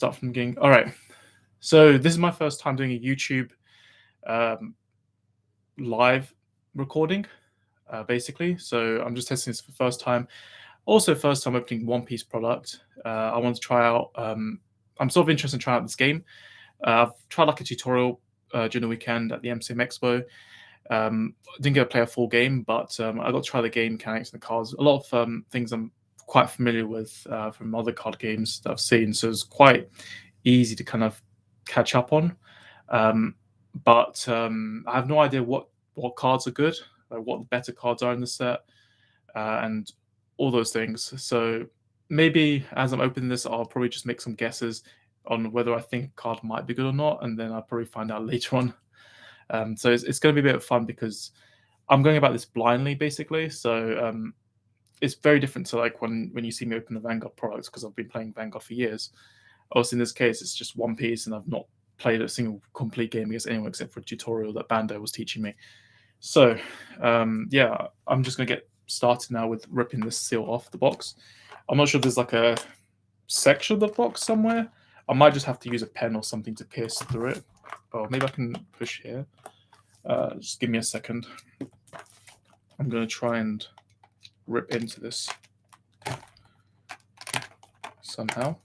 Start from the beginning. All right. So this is my first time doing a YouTube um, live recording, basically. So I'm just testing this for the first time. Also, first time opening One Piece product. I want to try out. I'm sort of interested in trying out this game. I've tried like a tutorial during the weekend at the MCM Expo. Didn't get to play a full game, but I got to try the game mechanics and the cards. A lot of things I'm quite familiar with from other card games that I've seen, so it's quite easy to kind of catch up on. But I have no idea what cards are good, like what the better cards are in the set, and all those things. So maybe as I'm opening this, I'll probably just make some guesses on whether I think a card might be good or not, and then I'll probably find out later on. So it's going to be a bit of fun because I'm going about this blindly, basically. So it's very different to like when you see me open the Vanguard products, because I've been playing Vanguard for years. Also, in this case, it's just One Piece, and I've not played a single complete game against anyone except for a tutorial that Bando was teaching me. So yeah, I'm just going to get started now with ripping this seal off the box. I'm not sure if there's like a section of the box somewhere. I might just have to use a pen or something to pierce through it. Oh, maybe I can push here. Just give me a second. I'm going to try and rip into this somehow.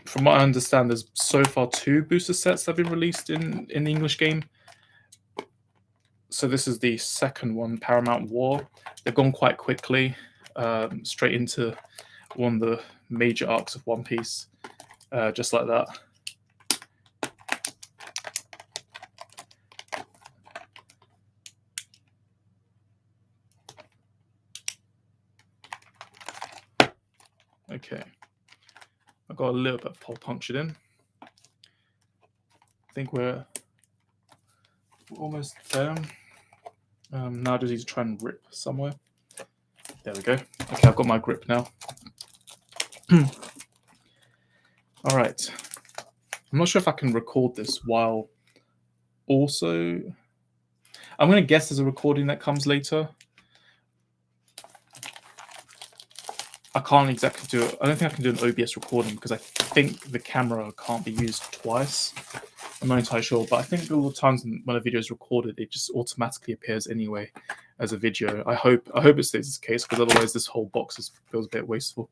From what I understand, there's so far 2 booster sets that have been released in the English game. So this is the second one, Paramount War. They've gone quite quickly, straight into one of the major arcs of One Piece, just like that. Okay, I got a little bit of hole punctured in. I think we're almost there. Now I just need to try and rip somewhere. There we go. Okay, I've got my grip now. All right. I'm not sure if I can record this while also... I'm going to guess there's a recording that comes later. I can't exactly do it. I don't think I can do an OBS recording because I think the camera can't be used twice. I'm not entirely sure, but I think all the times when a video is recorded, it just automatically appears anyway as a video. I hope it stays this case, because otherwise this whole box feels a bit wasteful.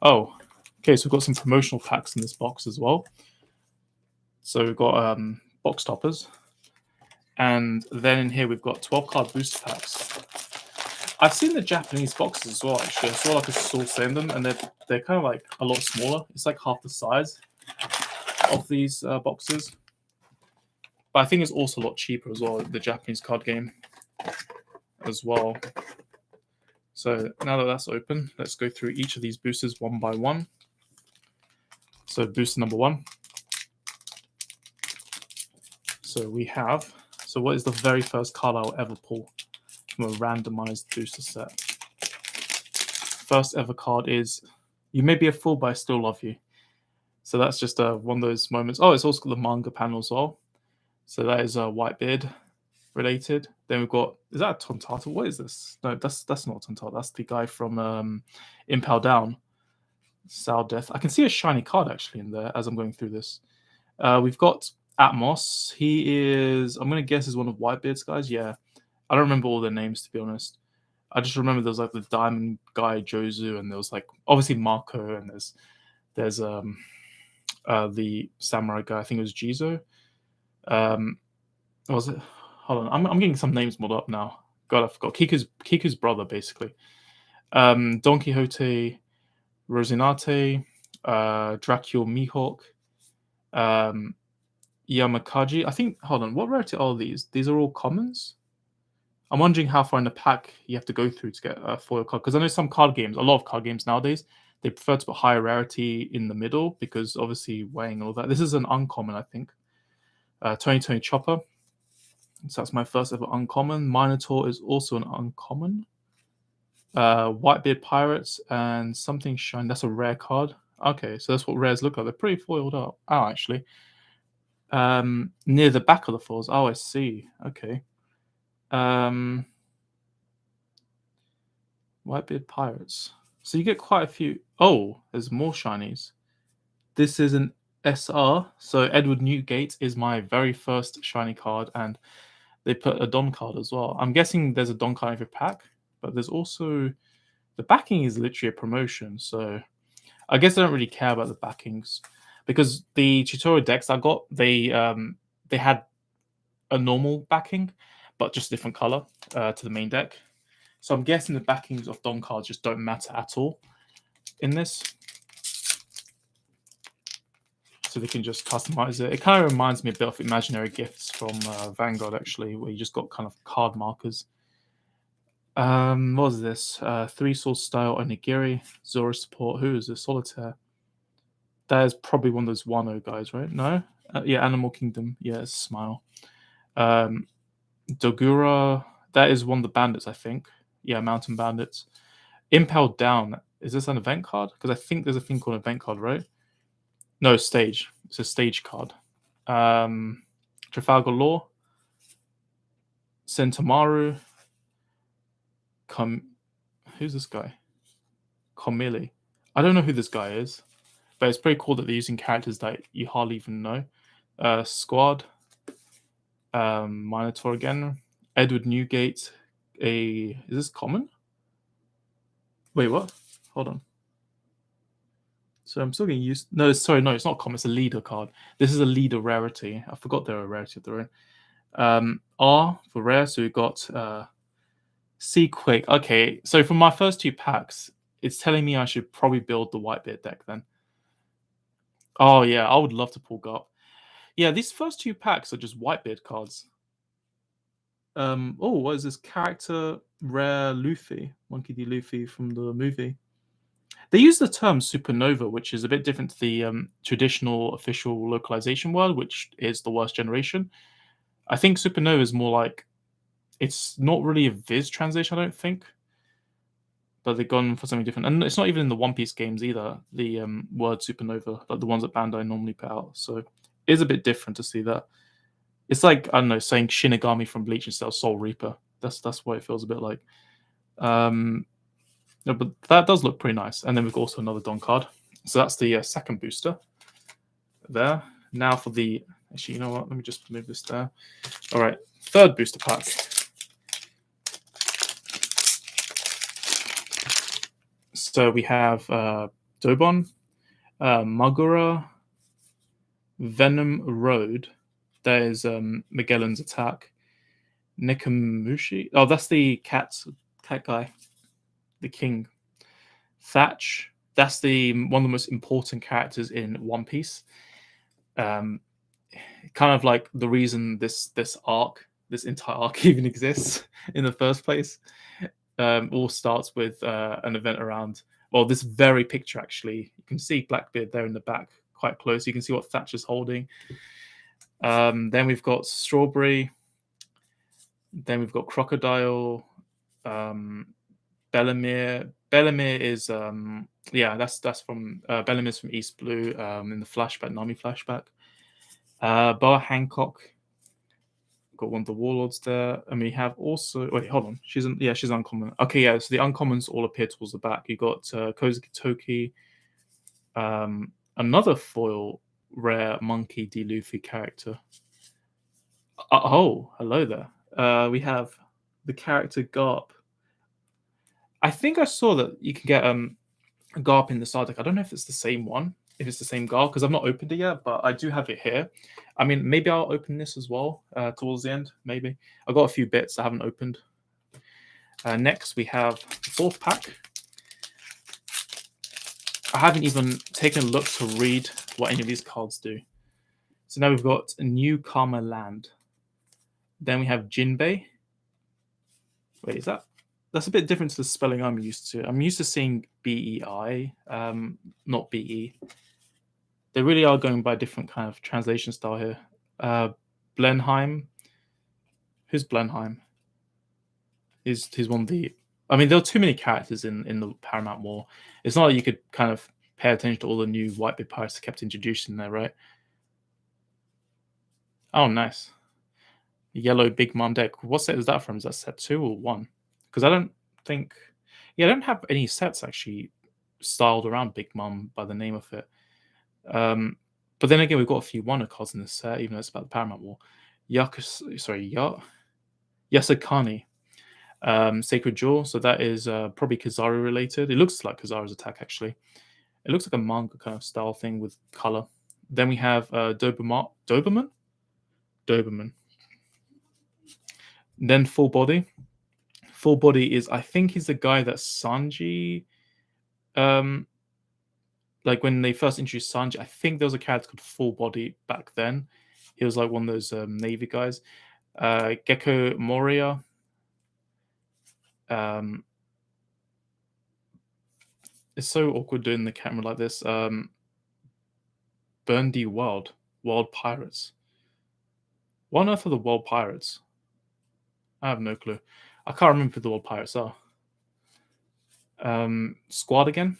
Oh, okay, so we've got some promotional packs in this box as well. So we've got box toppers, and then in here we've got 12 card booster packs. I've seen the Japanese boxes as well, actually. I saw like a source in them, and they're kind of like a lot smaller. It's like half the size of these boxes. But I think it's also a lot cheaper as well, the Japanese card game as well. So now that that's open, let's go through each of these boosters one by one. So booster number 1. So we have... So what is the very first card I'll ever pull from a randomized booster set? First ever card is "You May Be a Fool, but I Still Love You." So that's just one of those moments. Oh, it's also got the manga panel as well. So that is Whitebeard related. Then we've got... Is that a Tontato? What is this? No, that's not Tontato. That's the guy from Impel Down. Sour Death. I can see a shiny card actually in there as I'm going through this. We've got Atmos. He is... I'm going to guess is one of Whitebeard's guys. Yeah. I don't remember all their names, to be honest. I just remember there was like the diamond guy Jozu, and there was like obviously Marco, and there's the samurai guy. I think it was Jizo. Was it? Hold on, I'm getting some names muddled up now. God, I forgot. Kiku's brother, basically. Don Quixote, Rosinante, Dracula Mihawk, Yamakaji. I think. Hold on, what rarity are these? These are all commons. I'm wondering how far in the pack you have to go through to get a foil card, because I know some card games, a lot of card games nowadays, they prefer to put higher rarity in the middle because obviously weighing all that. This is an uncommon, I think. 2020 Chopper. So that's my first ever uncommon. Minotaur is also an uncommon. Whitebeard Pirates and something shine. That's a rare card. Okay, so that's what rares look like. They're pretty foiled up. Oh, actually. Near the back of the foils. Oh, I see. Okay. Whitebeard Pirates. So you get quite a few. Oh, there's more shinies. This is an SR. So Edward Newgate is my very first shiny card, and they put a Don card as well. I'm guessing there's a Don card in every pack, but there's also the backing is literally a promotion. So I guess I don't really care about the backings because the tutorial decks I got, they had a normal backing, but just a different color to the main deck. So I'm guessing the backings of Don cards just don't matter at all in this. So they can just customize it. It kind of reminds me a bit of Imaginary Gifts from Vanguard, actually, where you just got kind of card markers. What was this? Three Source Style Onigiri, Zora Support. Who is this? Solitaire. That is probably one of those Wano guys, right? No? Yeah, Animal Kingdom. Yeah, it's Smile. Dogura. That is one of the bandits, I think. Yeah, Mountain Bandits. Impelled Down. Is this an event card? Because I think there's a thing called event card, right? No, stage. It's a stage card. Trafalgar Law. Sentomaru. Who's this guy? Komili. I don't know who this guy is, but it's pretty cool that they're using characters that you hardly even know. Squad. Minotaur again. Edward Newgate. Is this common? Wait, what? Hold on. So I'm still getting used. No, sorry, no, it's not common. It's a leader card. This is a leader rarity. I forgot they're a rarity of their own. R for rare. So we got C Quick. Okay, so from my first two packs, it's telling me I should probably build the Whitebeard deck then. Oh yeah, I would love to pull Garp. Yeah, these first two packs are just Whitebeard cards. Oh, what is this character? Rare Luffy, Monkey D. Luffy from the movie. They use the term supernova, which is a bit different to the traditional official localization word, which is the worst generation. I think supernova is more like it's not really a Viz translation, I don't think, but they've gone for something different. And it's not even in the One Piece games either. The word supernova, like the ones that Bandai normally put out. So it is a bit different to see that. It's like I don't know, saying Shinigami from Bleach instead of Soul Reaper. That's what it feels a bit like. No, but that does look pretty nice. And then we've got also another Don card. So that's the second booster there. Now for the... Actually, you know what? Let me just move this there. All right, third booster pack. So we have Dobon, Magura, Venom Road. That is Magellan's Attack. Nekamushi. Oh, that's the cat guy. The king. Thatch. That's one of the most important characters in One Piece. Kind of like the reason this entire arc even exists in the first place. All starts with an event around this very picture. Actually, you can see Blackbeard there in the back, quite close. You can see what Thatch is holding. Then we've got Strawberry. Then we've got Crocodile. Bellamere. Bellamere is that's from Bellamere's from East Blue in the flashback, Nami flashback. Bar Hancock. Got one of the warlords there, and we have also hold on, she's uncommon. Okay, yeah, so the uncommons all appear towards the back. You got Kozuki Toki, another foil rare Monkey D. Luffy character. Hello there. We have the character Garp. I think I saw that you can get Garp in the side deck. I don't know if it's the same one, if it's the same Garp, because I've not opened it yet, but I do have it here. I mean, maybe I'll open this as well towards the end, maybe. I've got a few bits I haven't opened. Next, we have the fourth pack. I haven't even taken a look to read what any of these cards do. So now we've got a New Karma Land. Then we have Jinbei. Wait, is that... That's a bit different to the spelling I'm used to. I'm used to seeing B-E-I, not B-E. They really are going by a different kind of translation style here. Blenheim. Who's Blenheim? He's one of the... I mean, there are too many characters in the Paramount War. It's not like you could kind of pay attention to all the new Whitebeard pirates kept introducing there, right? Oh, nice. Yellow Big Mom deck. What set is that from? Is that set 2 or 1? Because I don't think... Yeah, I don't have any sets, actually, styled around Big Mum by the name of it. But then again, we've got a few Wonder cards in this set, even though it's about the Paramount War. Yasakani, Sacred Jewel. So that is probably Kizaru related. It looks like Kizaru's attack, actually. It looks like a manga kind of style thing with color. Then we have Doberman? Doberman. Then Full Body. Full Body is, I think he's the guy that Sanji, like when they first introduced Sanji, I think there was a character called Full Body back then. He was like one of those Navy guys. Gecko Moria. It's so awkward doing the camera like this. Burndy Wild Pirates. What on earth are the World Pirates? I have no clue. I can't remember who the World Pirates are. Squad again.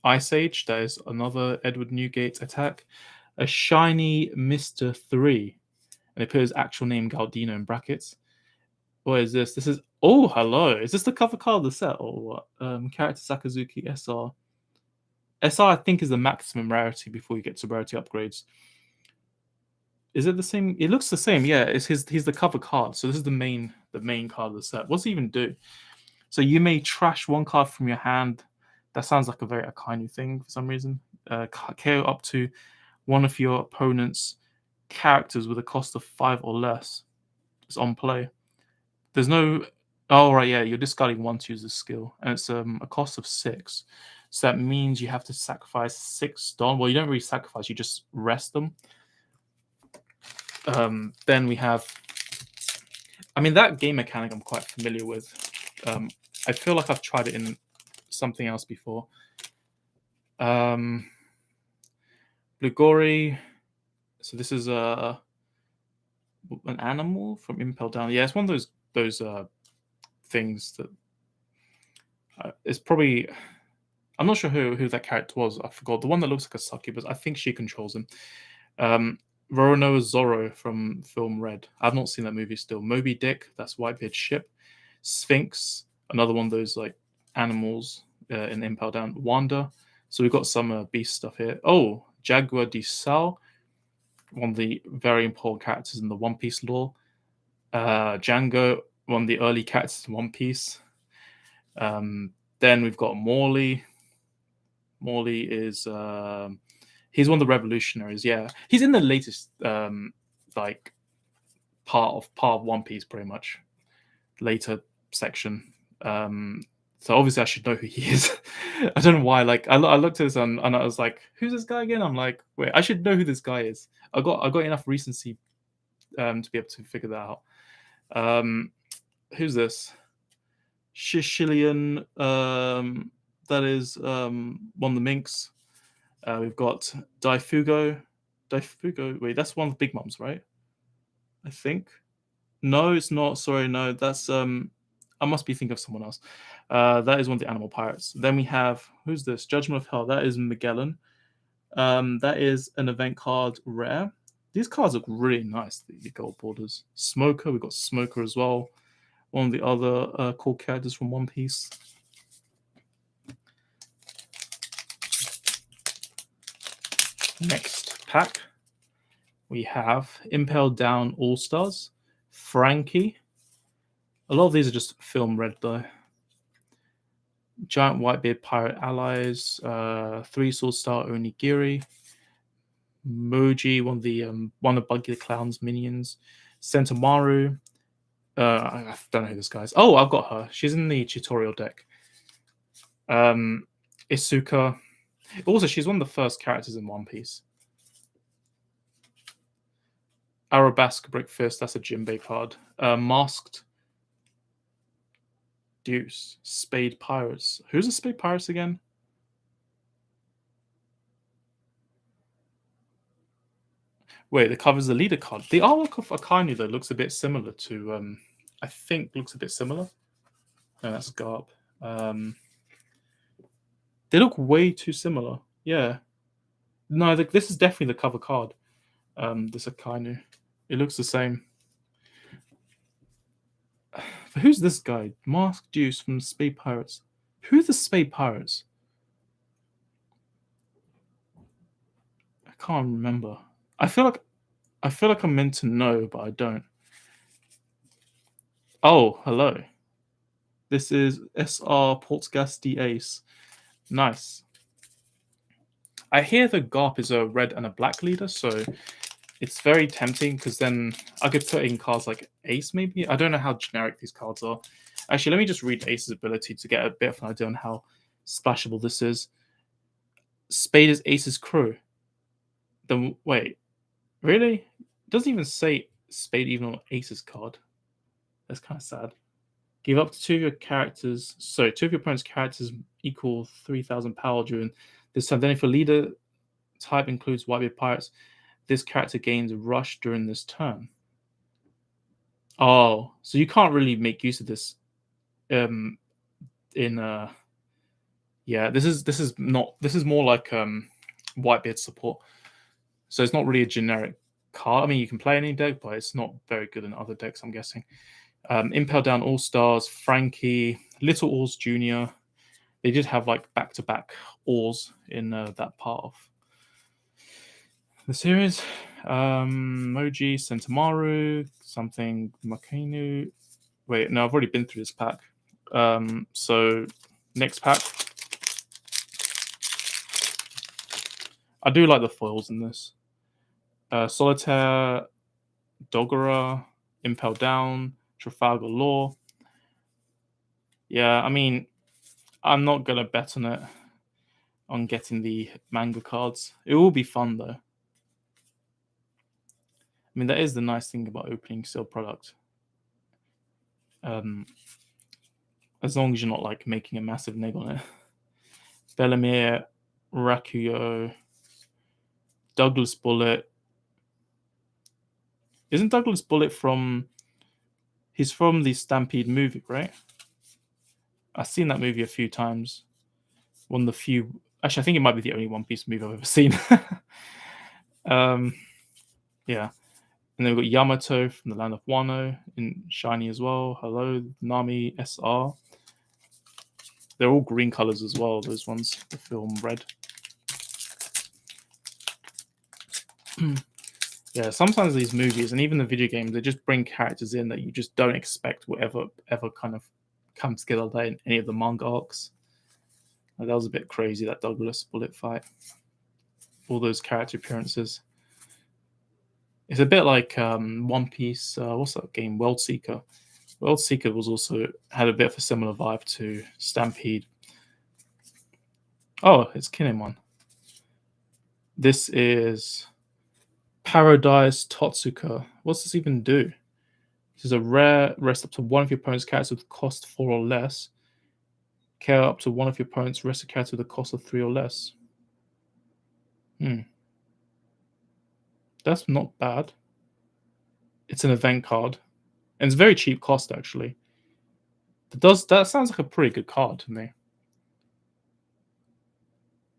Ice Age. That is another Edward Newgate attack. A shiny Mr. 3. And they put his actual name Galdino in brackets. What is this? This is... Oh, hello. Is this the cover card of the set or what? Character Sakazuki SR. SR, I think, is the maximum rarity before you get to rarity upgrades. Is it the same? It looks the same. Yeah, he's the cover card. So this is the main card of the set. What's it even do? So you may trash one card from your hand. That sounds like a very Akainu thing for some reason. KO up to one of your opponent's characters with a cost of 5 or less. It's on play. There's no... Oh, right, yeah. You're discarding one to use the skill. And it's a cost of 6. So that means you have to sacrifice 6 Don. Well, you don't really sacrifice. You just rest them. Then we have... I mean, that game mechanic I'm quite familiar with. I feel like I've tried it in something else before. Blugori. So this is an animal from Impel Down. Yeah, it's one of those things that it's probably... I'm not sure who that character was. I forgot. The one that looks like a succubus. I think she controls him. Roronoa Zoro from film Red. I've not seen that movie still. Moby Dick, that's Whitebeard's ship. Sphinx, another one of those like animals in Impel Down. Wanda. So we've got some beast stuff here. Oh, Jaguar de Sal, one of the very important characters in the One Piece lore. Django, one of the early characters in One Piece. Then we've got Morley. Morley is he's one of the revolutionaries. Yeah, he's in the latest like part of One Piece, pretty much later section. So obviously I should know who he is. I don't know why. Like I looked at this and I was like, who's this guy again? I'm like, wait, I should know who this guy is. I got enough recency to be able to figure that out. Who's this? Shishilian. That is one of the minks. We've got Daifugo. Wait, that's one of the Big Mums, right? I think. No, it's not. Sorry, no. That's I must be thinking of someone else. That is one of the animal pirates. Then we have... Who's this? Judgment of Hell. That is Magellan. That is an event card rare. These cards look really nice, the gold borders. Smoker. We've got Smoker as well. One of the other cool characters from One Piece. Next pack, we have Impel Down All-Stars, Frankie. A lot of these are just film red though. Giant Whitebeard Pirate Allies, 3 Sword Star Onigiri, Moji, one of Buggy the Clown's minions, Sentomaru. I don't know who this guy is. Oh, I've got her. She's in the tutorial deck. Isuka. Also, she's one of the first characters in One Piece. Arabesque Brickfist, that's a Jinbei card. Masked Deuce. Spade Pirates. Who's the Spade Pirates again? Wait, the cover's the leader card. The artwork of Akainu, though, looks a bit similar to... I think looks a bit similar. No, that's Garb. They look way too similar. Yeah. No, this is definitely the cover card. This Akainu. It looks the same. But who's this guy? Masked Deuce from the Spade Pirates. Who's the Spade Pirates? can't remember. I feel like I'm meant to know, but I don't. Oh, hello. This is SR Portsgas D Ace. Nice. I hear the Garp is a red and a black leader, so it's very tempting because then I could put in cards like Ace, maybe. I don't know how generic these cards are. Actually, let me just read Ace's ability to get a bit of an idea on how splashable this is. Spade is Ace's crew. Then wait, really? It doesn't even say Spade even on Ace's card. That's kind of sad. Give up to two of your characters. Sorry, two of your opponent's characters equal 3,000 power during this time. Then if your leader type includes Whitebeard Pirates, this character gains rush during this turn. Oh, so you can't really make use of this. In yeah, this is more like Whitebeard support. So it's not really a generic card. I mean, you can play any deck, but it's not very good in other decks, I'm guessing. Impel Down All Stars, Frankie, Little Oars Jr. They did have like back-to-back Oars in that part of the series. Moji, Sentamaru, something Makinu. Wait, no, I've already been through this pack. So next pack. I do like the foils in this. Solitaire, Dogora, Impel Down, Trafalgar Law. Yeah, I mean, I'm not gonna bet on it on getting the manga cards. It will be fun though. I mean, that is the nice thing about opening sealed product. As long as you're not like making a massive neg on it. Bellamere, Rakuyo, Douglas Bullet. Isn't Douglas Bullet from? He's from the Stampede movie, right? I've seen that movie a few times. One of the few. Actually, I think it might be the only One Piece movie I've ever seen. Yeah. And then we've got Yamato from the Land of Wano in Shiny as well. Hello, Nami SR. They're all green colors as well, those ones. The film red. Yeah, sometimes these movies and even the video games, they just bring characters in that you just don't expect will ever kind of come together in any of the manga arcs. Like, that was a bit crazy, that Douglas Bullet fight. All those character appearances. It's a bit like One Piece. What's that game? World Seeker. World Seeker had a bit of a similar vibe to Stampede. Oh, it's Kinemon. This is Paradise Totsuka. What's this even do? This is a rare. Rest up to one of your opponent's characters with cost 4 or less. Care up to one of your opponent's rest characters with a cost of 3 or less. That's not bad. It's an event card. And it's very cheap cost, actually. That sounds like a pretty good card to me.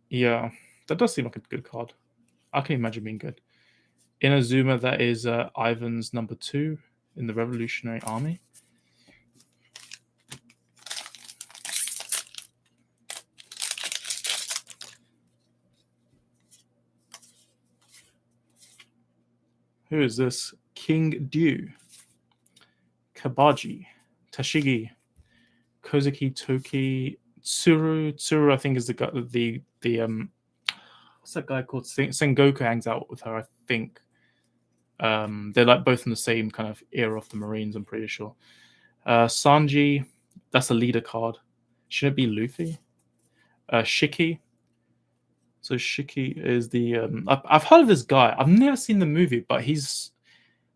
Yeah, that does seem like a good card. I can imagine being good. Inazuma, that is Ivan's number 2 in the Revolutionary Army. Who is this? King Dew. Kabaji. Tashigi. Kozuki Toki. Tsuru, I think, is the what's that guy called? Sengoku hangs out with her, I think. They're like both in the same kind of era of the Marines, I'm pretty sure. Sanji, that's a leader card. Shouldn't it be Luffy? Shiki. So Shiki is the I've heard of this guy. I've never seen the movie, but he's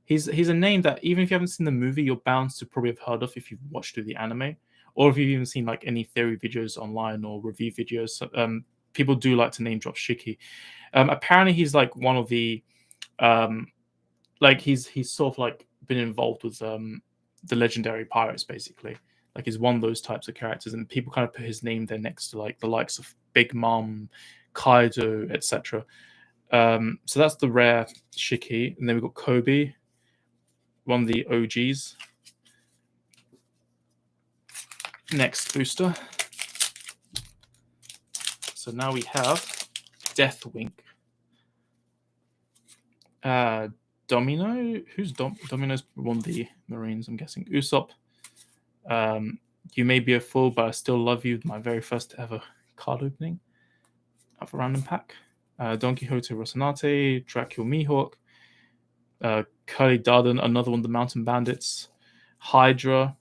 a name that even if you haven't seen the movie, you're bound to probably have heard of if you've watched through the anime, or if you've even seen like any theory videos online or review videos. People do like to name drop Shiki. Apparently, he's like one of the like he's sort of like been involved with the legendary pirates, basically. Like he's one of those types of characters, and people kind of put his name there next to like the likes of Big Mom, Kaido, etc. So that's the rare Shiki, and then we've got Kobe, one of the OGs. Next booster. So now we have Deathwing. Uh, Domino. Who's Domino's won the Marines? I'm guessing Usopp. You may be a fool, but I still love you. My very first ever card opening of a random pack. Don Quixote Rocinante, Dracula Mihawk, Curly Darden, another one of the Mountain Bandits, Hydra,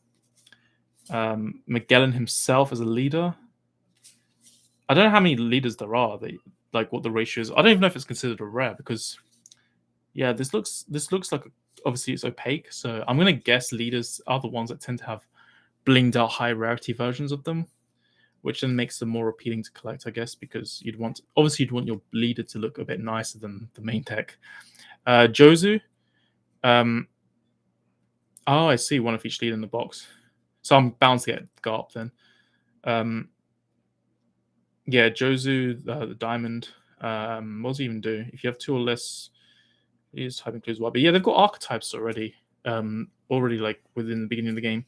Magellan himself as a leader. I don't know how many leaders there are. Like what the ratio is. I don't even know if it's considered a rare because, yeah, this looks like obviously it's opaque. So I'm gonna guess leaders are the ones that tend to have blinged out high rarity versions of them, which then makes them more appealing to collect, I guess, because you'd want your leader to look a bit nicer than the main deck. Jozu. Oh, I see, one of each leader in the box. So I'm bound to get Garp then. Yeah, Jozu, the diamond. What does he even do? If you have 2 or less, he's type includes one. But yeah, they've got archetypes already. Already like within the beginning of the game,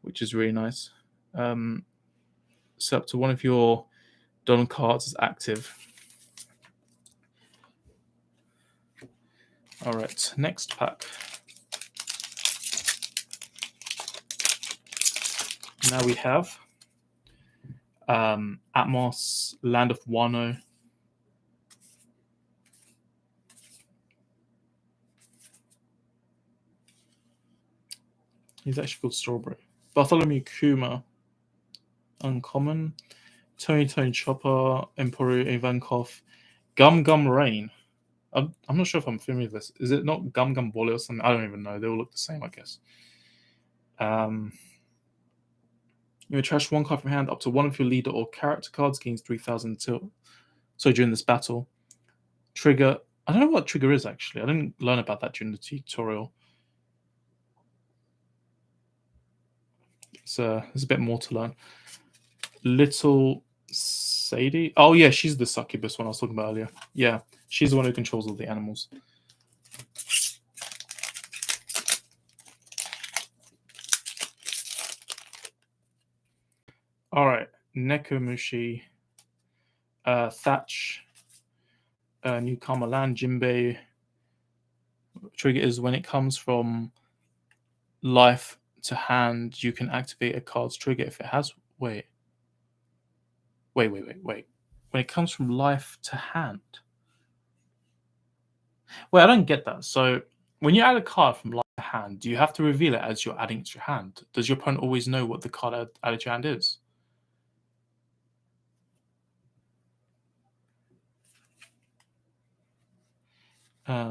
which is really nice. So up to one of your Don cards is active. All right, next pack. Now we have Atmos, Land of Wano. He's actually called Strawberry. Bartholomew Kuma, uncommon. Tony Chopper, Emporu Ivankov, Gum Gum Rain. I'm not sure if I'm familiar with this. Is it not Gum Gum Volley or something? I don't even know. They all look the same, I guess. You may trash 1 card from hand up to one of your leader or character cards, gains 3,000 till. So during this battle. Trigger. I don't know what trigger is actually. I didn't learn about that during the tutorial. So there's a bit more to learn. Little Sadie. Oh yeah, she's the succubus one I was talking about earlier. Yeah, she's the one who controls all the animals. All right, Nekomushi, Thatch, Newcomer Land, Jinbei. Trigger is when it comes from life to hand, you can activate a card's trigger if it has. Wait. When it comes from life to hand. Wait, I don't get that. So when you add a card from life to hand, do you have to reveal it as you're adding it to your hand? Does your opponent always know what the card added to your hand is?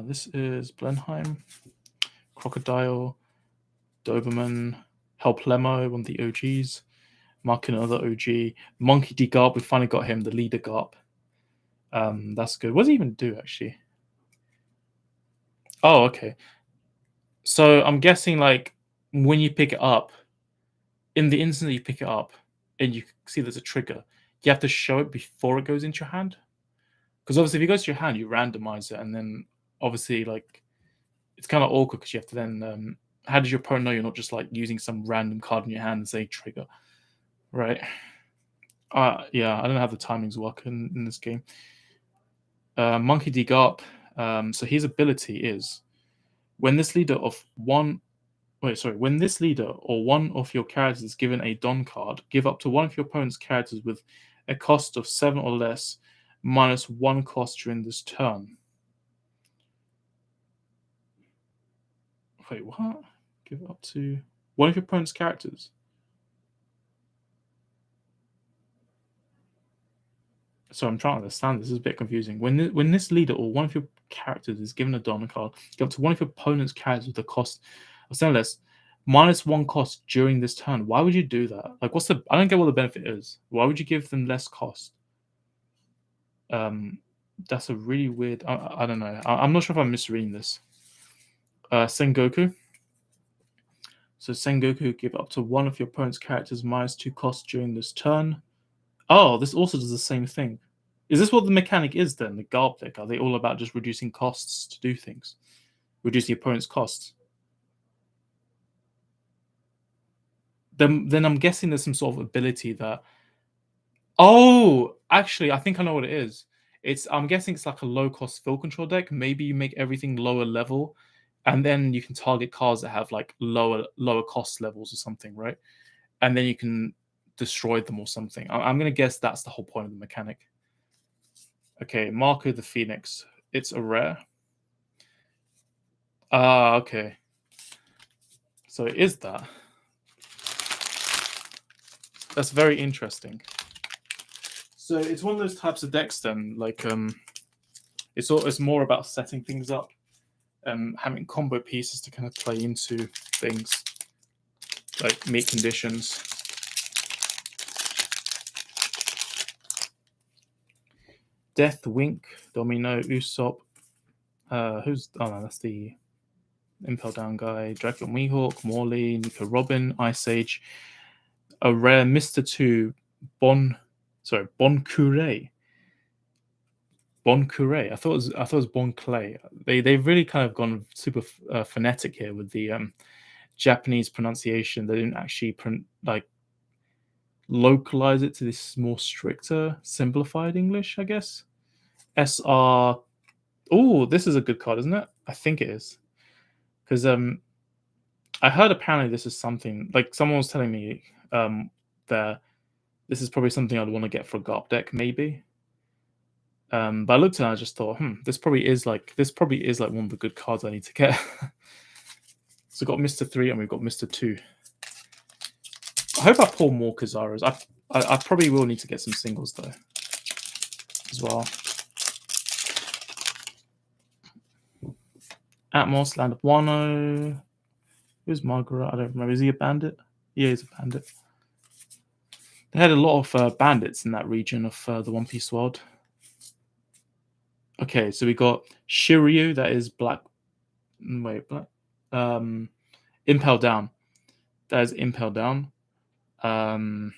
This is Blenheim, Crocodile, Doberman, Helplemo, one of the OGs, Mark another OG, Monkey D. Garp. We finally got him, the leader Garp. That's good. What does he even do actually? Oh, okay. So I'm guessing like when you pick it up, in the instant that you pick it up and you see there's a trigger, you have to show it before it goes into your hand. Because obviously, if it goes to your hand, you randomize it, and then obviously, like, it's kind of awkward because you have to then. How does your opponent know you're not just like using some random card in your hand and say trigger, right? Yeah, I don't know how the timings work in this game. Monkey D. Garp. So his ability is when this leader or one of your characters is given a Don card, give up to one of your opponent's characters with a cost of 7 or less, minus 1 cost during this turn. Wait, what? Give up to one of your opponent's characters. So I'm trying to understand. This is a bit confusing. When this leader or one of your characters is given a Don card, give up to one of your opponent's characters with a cost of 7 or less, minus 1 cost during this turn. Why would you do that? Like, I don't get what the benefit is. Why would you give them less cost? That's a really weird. I don't know. I'm not sure if I'm misreading this. Sengoku. So Sengoku, give up to one of your opponent's characters minus 2 costs during this turn. Oh, this also does the same thing. Is this what the mechanic is then? The Garp deck? Are they all about just reducing costs to do things? Reduce the opponent's costs? Then I'm guessing there's some sort of ability that. Oh, actually, I think I know what it is. I'm guessing it's like a low cost field control deck. Maybe you make everything lower level, and then you can target cards that have like lower cost levels or something, right? And then you can destroy them or something. I'm gonna guess that's the whole point of the mechanic. Okay, Marco the Phoenix. It's a rare. Ah, okay. So it is that. That's very interesting. So it's one of those types of decks then, like it's more about setting things up and having combo pieces to kind of play into things, like meet conditions. Death, Wink, Domino, Usopp. Who's oh no, that's the Impel Down guy. Dracula Mihawk, Morley, Nico Robin, Ice Age. A rare Mr. 2, Bon Cure. Bon Cure. I thought it was Bon Clay. They've really kind of gone super phonetic here with the Japanese pronunciation. They didn't actually localize it to this more stricter, simplified English, I guess. SR. Oh, this is a good card, isn't it? I think it is. Because I heard apparently this is something, like someone was telling me that this is probably something I'd want to get for a GARP deck, maybe. But I looked at it and I just thought, this probably is like one of the good cards I need to get. So we've got Mr. 3 and we've got Mr. 2. I hope I pull more Kizaras. I probably will need to get some singles though, as well. Atmos, Land of Wano. Who's Margaret? I don't remember. Is he a bandit? Yeah, he's a bandit. They had a lot of bandits in that region of the One Piece world. Okay, so we got Shiryu, that is black. Wait, black. Impel Down. That is Impel Down. What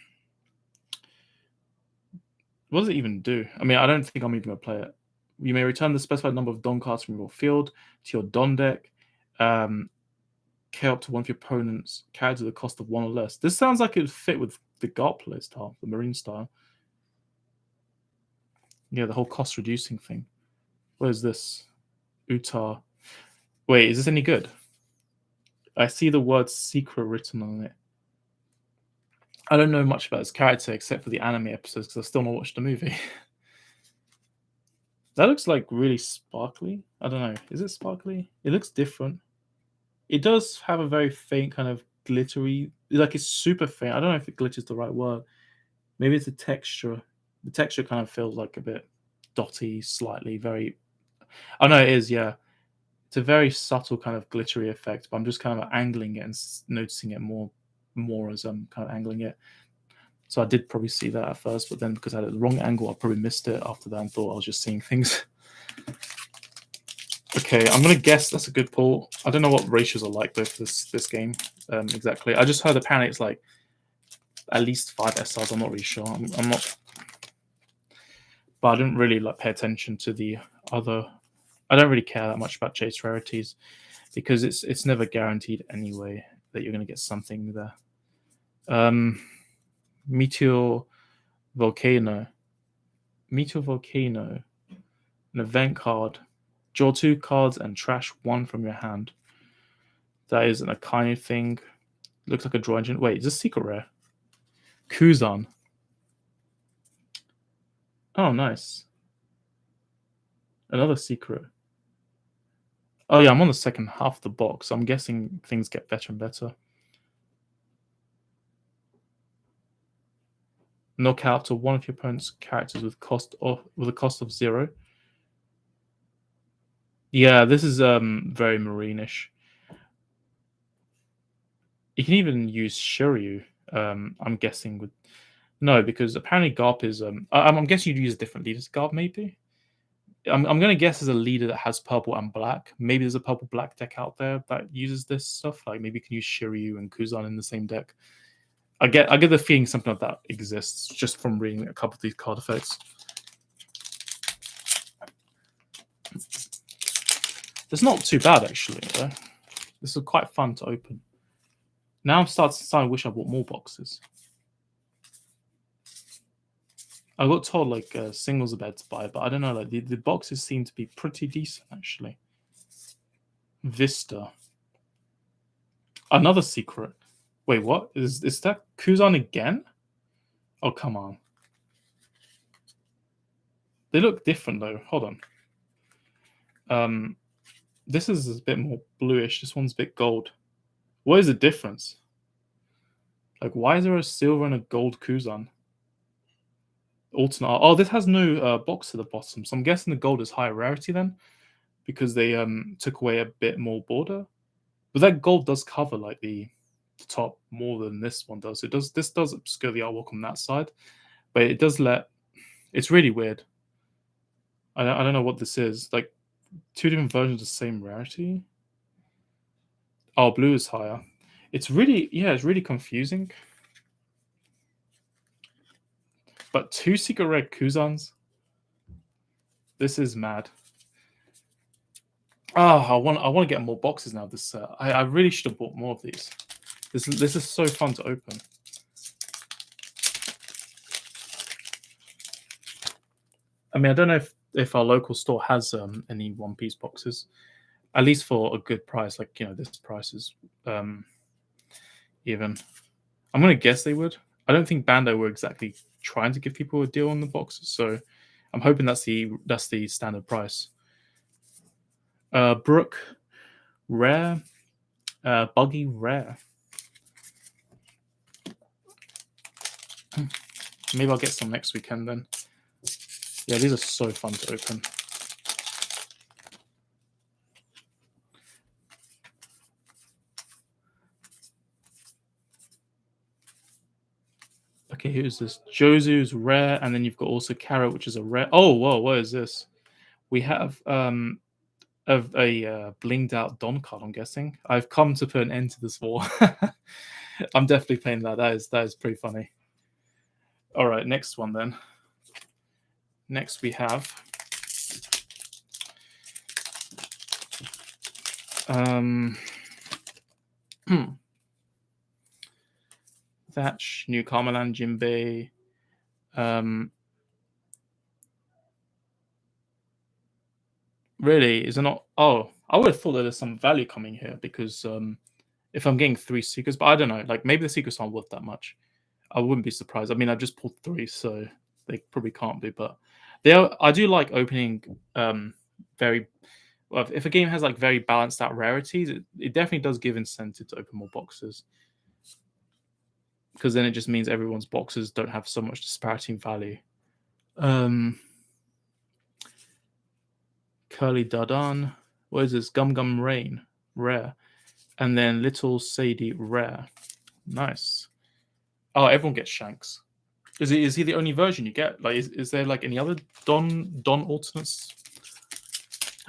does it even do? I mean, I don't think I'm even going to play it. You may return the specified number of Don cards from your field to your Don deck. Care up to one of your opponents, carry to the cost of one or less. This sounds like it would fit with the GARP play style, the Marine style. Yeah, the whole cost reducing thing. What is this? Utar. Wait, is this any good? I see the word secret written on it. I don't know much about his character except for the anime episodes because I've still not watched the movie. That looks like really sparkly. I don't know. Is it sparkly? It looks different. It does have a very faint kind of glittery, like it's super faint. I don't know if glitch is the right word. Maybe it's the texture. The texture kind of feels like a bit dotty, slightly very. Oh no, it is. Yeah, it's a very subtle kind of glittery effect. But I'm just kind of angling it and noticing it more as I'm kind of angling it. So I did probably see that at first, but then because I had the wrong angle, I probably missed it after that and thought I was just seeing things. Okay, I'm gonna guess that's a good pull. I don't know what ratios are like though for this game exactly. I just heard apparently it's like at least 5 SRs. I'm not really sure. I'm not, but I didn't really pay attention to the other. I don't really care that much about chase rarities because it's never guaranteed anyway that you're gonna get something there. Meteor Volcano, an event card. Draw 2 cards and trash 1 from your hand. That is an Akane thing. Looks like a draw engine. Wait, is this secret rare? Kuzan. Oh, nice. Another secret. Oh yeah, I'm on the second half of the box. So I'm guessing things get better and better. Knock out to one of your opponent's characters with a cost of 0. Yeah, this is very Marine-ish. You can even use Shiryu. I'm guessing with because apparently GARP is I'm guessing you'd use a different leader's GARP maybe. I'm gonna guess as a leader that has purple and black. Maybe there's a purple black deck out there that uses this stuff. Like maybe you can use Shiryu and Kuzan in the same deck. I get the feeling something like that exists just from reading a couple of these card effects. It's not too bad actually, though. This is quite fun to open. Now I'm starting to wish I bought more boxes. I got told like singles are better to buy, but I don't know. Like the boxes seem to be pretty decent actually. Vista, another secret. Wait, what is that Kuzan again? Oh come on. They look different though. Hold on. This is a bit more bluish. This one's a bit gold. What is the difference? Like, why is there a silver and a gold Kuzan? Alternate. Oh, this has no box at the bottom, so I'm guessing the gold is higher rarity then, because they took away a bit more border. But that gold does cover like the top more than this one does. It does. This does obscure the artwork on that side, but it does let. It's really weird. I don't know what this is. Like two different versions of the same rarity. Oh, blue is higher. It's really it's really confusing. But two secret rare Kuzans. This is mad. Oh, I want to get more boxes now. This I really should have bought more of these. This is so fun to open. I mean, I don't know if our local store has any One Piece boxes, at least for a good price. Like this price is even. I'm gonna guess they would. I don't think Bandai were exactly trying to give people a deal on the boxes, so I'm hoping that's the standard price. Brook, rare, buggy, rare. Maybe I'll get some next weekend then. Yeah, these are so fun to open. Okay, who's this? Josu's rare, and then you've got also Carrot, which is a rare. Oh, whoa, what is this? We have a blinged out Don card, I'm guessing. I've come to put an end to this war. I'm definitely playing that. That is pretty funny. All right, next one then. Next we have Thatch, New Karmaland, Jinbei. Really, is it not? Oh, I would have thought that there's some value coming here because if I'm getting 3 secrets, but I don't know. Like maybe the secrets aren't worth that much. I wouldn't be surprised. I mean, I just pulled 3, so they probably can't be. But I do like opening very. Well, if a game has like very balanced out rarities, it definitely does give incentive to open more boxes. Because then it just means everyone's boxes don't have so much disparity in value. Curly Dardan. What is this? Gum Gum Rain. Rare. And then Little Sadie. Rare. Nice. Oh, everyone gets Shanks. Is he the only version you get? Like, is there like any other Don alternates?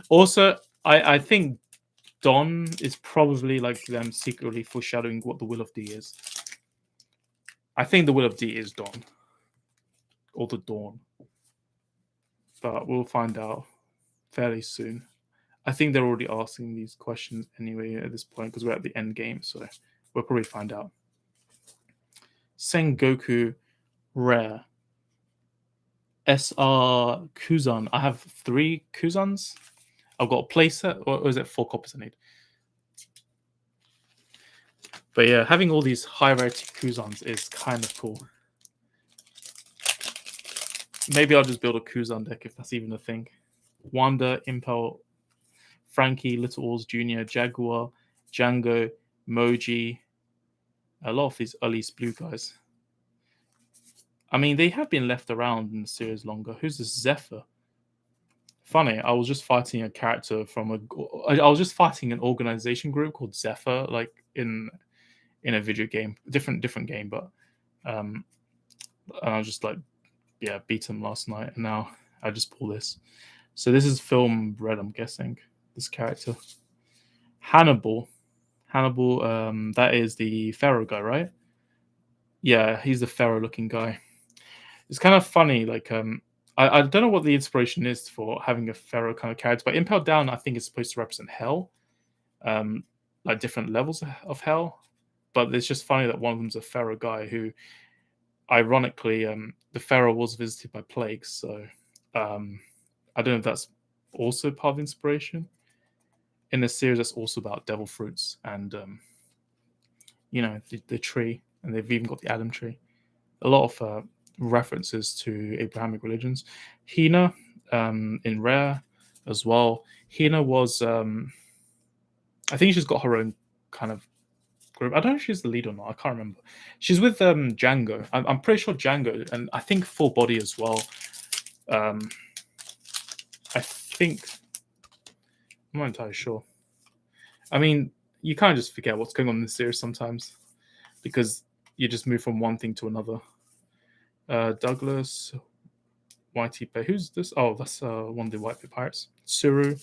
Also, I think Don is probably like them secretly foreshadowing what the Will of D is. I think the Will of D is Dawn. Or the Dawn. But we'll find out fairly soon. I think they're already asking these questions anyway at this point because we're at the end game, so we'll probably find out. Sengoku Rare. SR Kuzan. I have 3 Kuzans. I've got a playset, or is it 4 copies I need? But yeah, having all these high rarity Kuzans is kind of cool. Maybe I'll just build a Kuzan deck if that's even a thing. Wanda, Impel, Frankie, Little Oars Jr., Jaguar, Django, Moji. A lot of these early blue guys. I mean, they have been left around in the series longer. Who's this Zephyr? Funny, I was just fighting a character from I was just fighting an organization group called Zephyr, like in a video game, different game, but and I was just like, yeah, beat him last night, and now I just pull this. So this is film red, I'm guessing. This character, Hannibal, that is the Pharaoh guy, right? Yeah, he's the Pharaoh-looking guy. It's kind of funny, like I don't know what the inspiration is for having a Pharaoh kind of character, but Impel Down, I think, is supposed to represent hell, like different levels of hell. But it's just funny that one of them's a Pharaoh guy who, ironically, the pharaoh was visited by plagues, so I don't know if that's also part of inspiration. In this series, that's also about devil fruits and the tree, and they've even got the Adam tree. A lot of references to Abrahamic religions. Hina in Rare as well. Hina was, I think she's got her own kind of group. I don't know if she's the lead or not. I can't remember. She's with Django. I'm pretty sure Django, and I think Full Body as well. I think I'm not entirely sure. I mean, you kind of just forget what's going on in the series sometimes because you just move from one thing to another. Douglas, Whitey Bay. Who's this? Oh, that's one of the White Pit Pirates. Suru,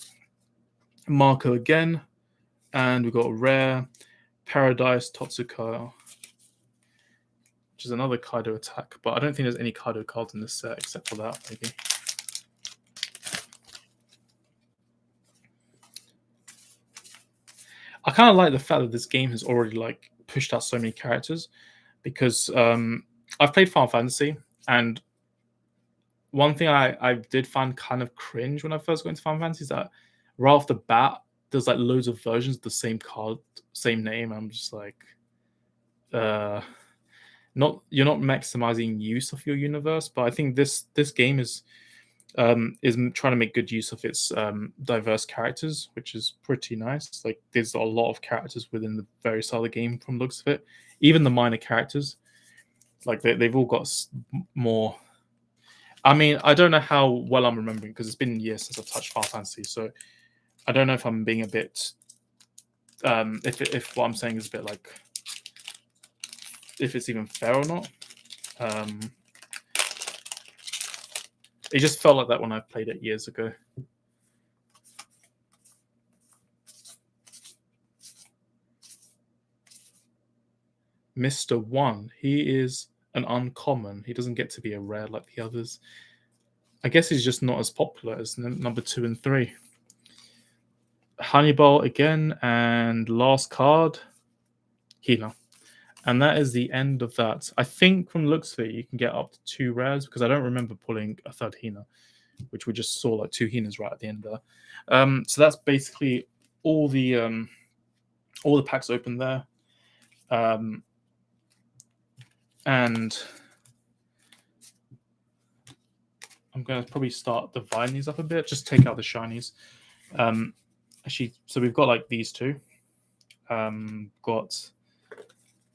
Marco again, and we've got Rare, Paradise, Totsuka, which is another Kaido attack, but I don't think there's any Kaido cards in this set except for that, maybe. I kind of like the fact that this game has already like pushed out so many characters because I've played Final Fantasy, and one thing I did find kind of cringe when I first got into Final Fantasy is that right off the bat, there's like loads of versions of the same card, same name. I'm just like, you're not maximizing use of your universe. But I think this game is trying to make good use of its diverse characters, which is pretty nice. Like there's a lot of characters within the very start of the game from the looks of it. Even the minor characters, like they've all got more. I mean, I don't know how well I'm remembering because it's been years since I've touched Final Fantasy, so I don't know if I'm being a bit. If what I'm saying is a bit like, if it's even fair or not. It just felt like that when I played it years ago. Mr. One, he is an uncommon. He doesn't get to be a rare like the others. I guess he's just not as popular as number 2 and 3. Hannibal again, and last card, Hina. And that is the end of that. I think from the looks of it, you can get up to 2 rares because I don't remember pulling a third Hina, which we just saw like 2 Hinas right at the end there. So that's basically all the packs open there. And I'm going to probably start dividing these up a bit, just take out the shinies. Actually, so we've got like these two. Got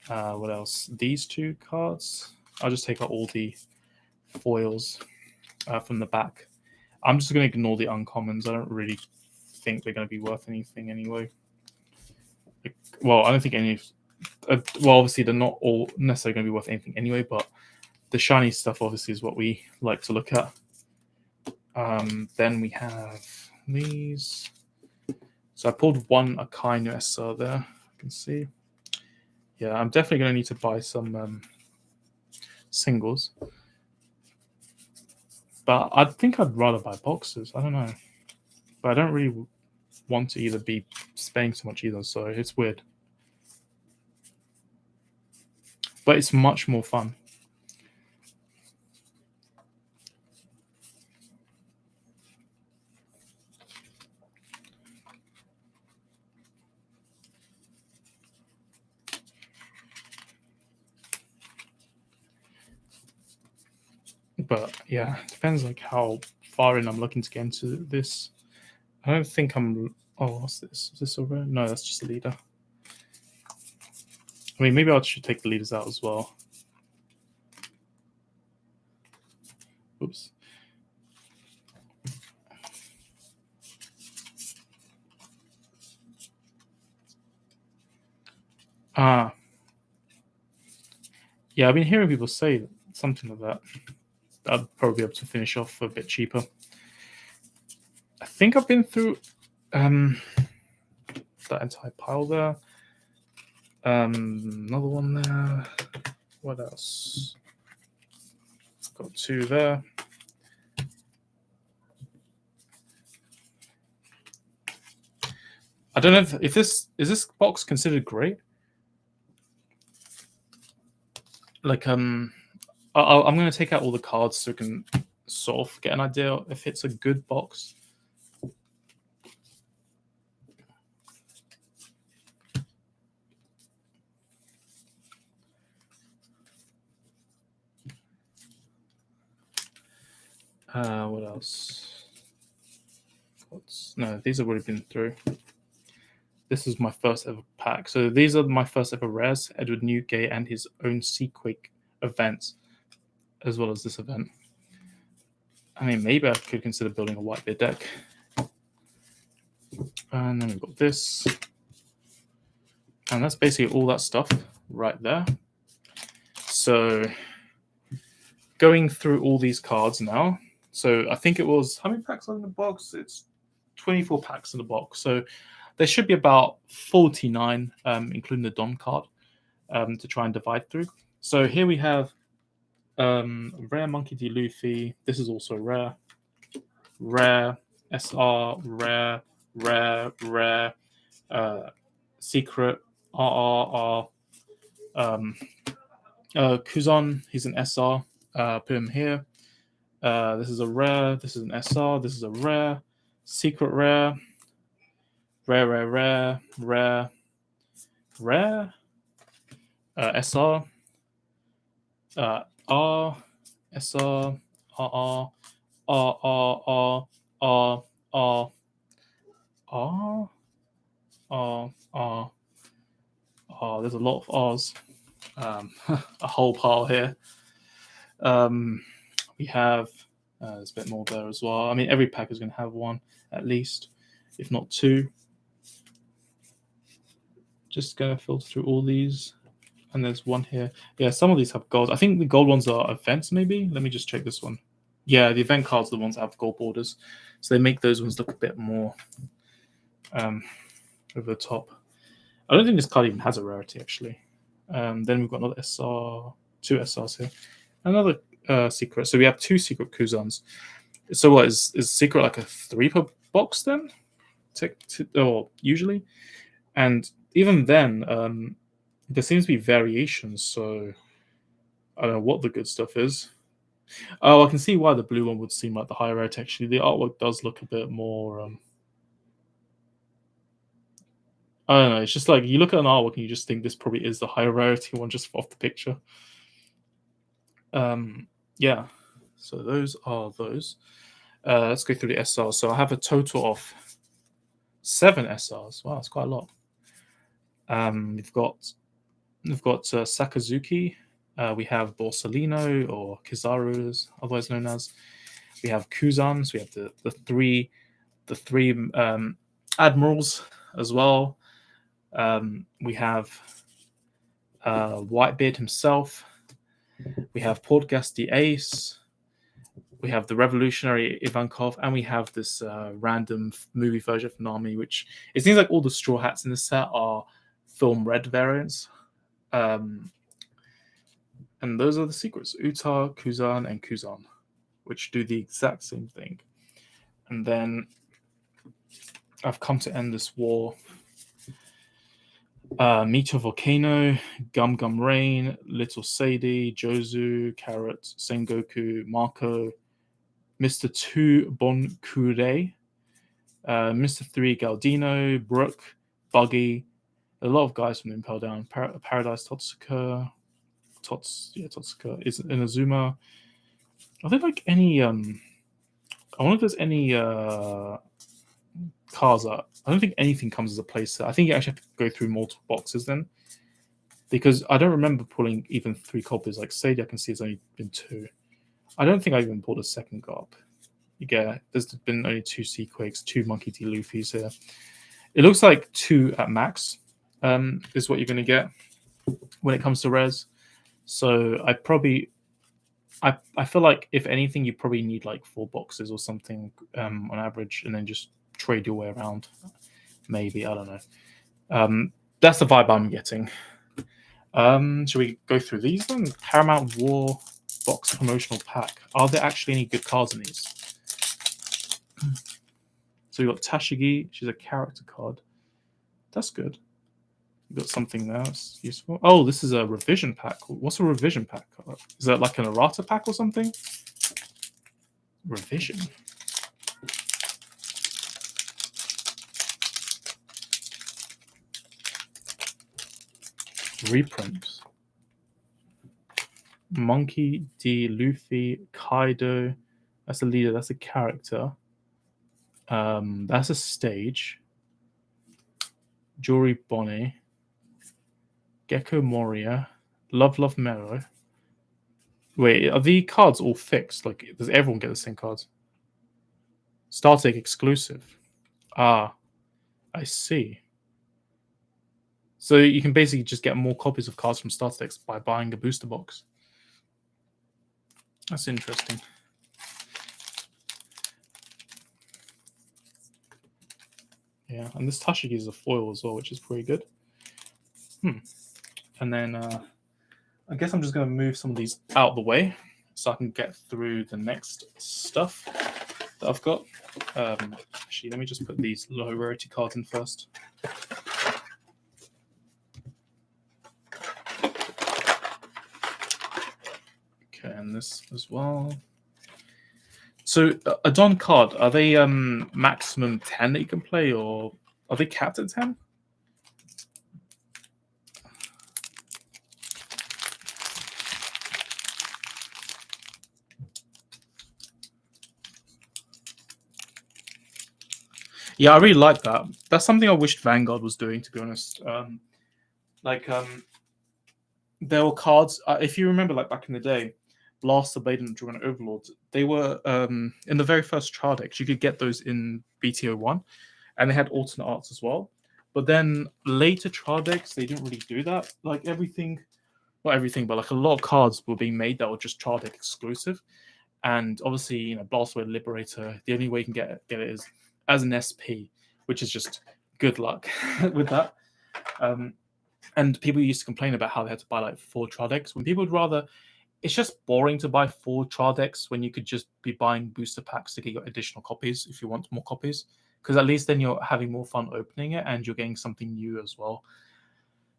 what else? These 2 cards. I'll just take out all the foils from the back. I'm just going to ignore the uncommons. I don't really think they're going to be worth anything anyway. Well, I don't think any. Well, obviously they're not all necessarily going to be worth anything anyway, but the shiny stuff obviously is what we like to look at. Then we have these. So I pulled one Akainu SR there. You can see. Yeah, I'm definitely going to need to buy some singles. But I think I'd rather buy boxes. I don't know. But I don't really want to either be spending so much either, so it's weird. But it's much more fun. But yeah, it depends like how far in I'm looking to get into this. I don't think I'm. Oh, what's this? Is this over? No, that's just a leader. I mean, maybe I should take the leaders out as well. Oops. Yeah, I've been hearing people say something like that. I'd probably be able to finish off a bit cheaper. I think I've been through that entire pile there. Another one there. What else? Got 2 there. I don't know if this is this box considered great. Like I'm going to take out all the cards so we can sort of get an idea if it's a good box. What else? No, these have already been through. This is my first ever pack. So these are my first ever rares, Edward Newgate and his own Sequake events, as well as this event. I mean, maybe I could consider building a Whitebeard deck. And then we've got this. And that's basically all that stuff right there. So going through all these cards now. So I think it was, how many packs are in the box? It's 24 packs in the box. So there should be about 49, including the Don card, to try and divide through. So here we have rare Monkey D. Luffy. This is also rare. Rare, SR, rare, secret, RRR. Kuzan, he's an SR. Put him here. This is a rare. This is an SR. This is a rare. Secret rare. Rare. SR. R. SR. RR. R. There's a lot of R's. A whole pile here. We have there's a bit more there as well. I mean, every pack is going to have one at least, if not two. Just going to filter through all these. And there's one here. Yeah, some of these have gold. I think the gold ones are events, maybe. Let me just check this one. Yeah, the event cards are the ones that have gold borders. So they make those ones look a bit more over the top. I don't think this card even has a rarity, actually. Then we've got another SR, 2 SRs here. Another secret. So we have 2 secret Kuzans. So what, is secret like a 3 per box then? Or usually? And even then, there seems to be variations, so I don't know what the good stuff is. Oh, I can see why the blue one would seem like the higher rate, actually. The artwork does look a bit more... I don't know, it's just like, you look at an artwork and you just think this probably is the higher rarity one just off the picture. Yeah, so those are those. Let's go through the SRs. So I have a total of 7 SRs. Wow, that's quite a lot. We've got Sakazuki. We have Borsalino, or Kizaru, otherwise known as. We have Kuzan. So we have the three admirals as well. We have Whitebeard himself. We have Portgas the Ace. We have the revolutionary Ivankov, and we have this random movie version of Nami, which it seems like all the Straw Hats in this set are film red variants. And those are the secrets: Uta, Kuzan, and Kuzan, which do the exact same thing. And then I've come to end this war. Meteor Volcano, Gum Gum Rain, Little Sadie, Jozu, Carrot, Sengoku, Marco, Mr. 2 Bonkure, Mr. 3 Galdino, Brook, Buggy, a lot of guys from the Impel Down, Paradise Totsuka, Totsuka, is Inazuma. Are there like any, I wonder if there's any cars that, I don't think anything comes as a playset. I think you actually have to go through multiple boxes then, because I don't remember pulling even 3 copies. Like Sadie, I can see it's only been 2. I don't think I even bought a second GOP. Yeah, there's been only 2 Sequakes, 2 Monkey D. Luffy's here. It looks like 2 at max is what you're going to get when it comes to res. So I feel like if anything, you probably need like 4 boxes or something on average, and then just trade your way around. Maybe, I don't know. That's the vibe I'm getting. Should we go through these then? Paramount War box promotional pack. Are there actually any good cards in these? So we've got Tashigi. She's a character card. That's good. got something there that's useful. Oh, this is a revision pack. What's a revision pack? Is that like an errata pack or something? Revision. Reprints. Monkey D. Luffy Kaido. That's a leader. That's a character. That's a stage. Jory Bonnie. Gecko Moria. Love Mero. Wait, are the cards all fixed? Like, does everyone get the same cards? StarTech exclusive. Ah, I see. So you can basically just get more copies of cards from StarTech by buying a booster box. That's interesting. Yeah, and this Tashigi is a foil as well, which is pretty good. And then I guess I'm just going to move some of these out of the way so I can get through the next stuff that I've got. Actually, let me just put these low rarity cards in first. Okay, and this as well. So a Don card, are they maximum 10 that you can play, or are they capped at 10? Yeah, I really like that. That's something I wished Vanguard was doing, to be honest. There were cards. If you remember, like back in the day, Blaster Blade and Dragon Overlord, they were in the very first trial decks. You could get those in BTO 1, and they had alternate arts as well. But then later trial decks, they didn't really do that. Like everything, not everything, but like a lot of cards were being made that were just trial deck exclusive. And obviously, you know, Blast Blade Liberator, the only way you can get it is as an SP, which is just good luck with that. And people used to complain about how they had to buy like 4 trial decks when people would rather. It's just boring to buy 4 trial decks when you could just be buying booster packs to get your additional copies if you want more copies. Because at least then you're having more fun opening it and you're getting something new as well.